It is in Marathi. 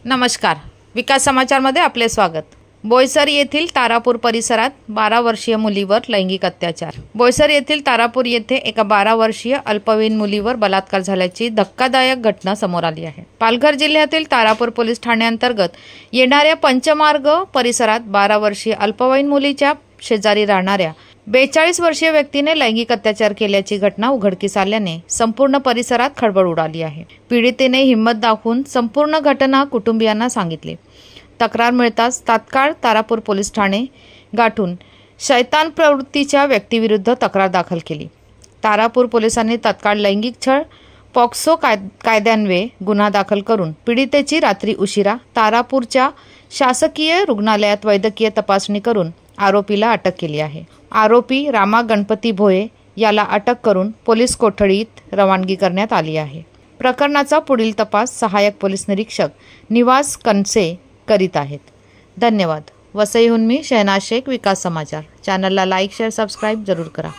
नमस्कार, विकास समाचारमध्ये आपले स्वागत। बोईसर येथील तारापूर परिसरात 12 वर्षीय मुलीवर लैंगिक अत्याचार। बोईसर येथील तारापूर येथे एका 12 वर्षीय अल्पवयीन मुलीवर बलात्कार झाल्याची धक्कादायक घटना समोर आली आहे। पालघर जिल्ह्यातील तारापूर पोलीस ठाण्याअंतर्गत येणाऱ्या पंचमार्ग परिसरात 12 वर्षीय अल्पवयीन मुलीच्या शेजारी राहणाऱ्या 42 वर्षीय व्यक्तीने लैंगिक अत्याचार केल्याची घटना उघडकीस आल्याने संपूर्ण परिसरात खळबळ उडाली आहे। पीडितेने हिंमत दाखवून संपूर्ण घटना कुटुंबियांना सांगितली। तक्रार मिळताच तात्काळ तारापूर पोलीस ठाणे गाठून शैतान प्रवृत्तीच्या व्यक्तीविरुद्ध तक्रार दाखल केली। तारापूर पोलिसांनी तात्काळ लैंगिक छळ पॉक्सो कायद्यान्वये गुन्हा दाखल करून पीडितेची रात्री उशिरा तारापूरच्या शासकीय रुग्णालयात वैद्यकीय तपासणी करून आरोपीला अटक केली आहे। आरोपी रामा गणपती भोये याला अटक करून पोलीस कोठडीत रवानगी करण्यात आली आहे। प्रकरणाचा पुढील तपास सहाय्यक पोलीस निरीक्षक निवास कनसे करीत आहेत। धन्यवाद। वसईहून मी शहनाज शेख, विकास समाचार। चॅनलला लाईक, शेअर, सबस्क्राईब जरूर करा।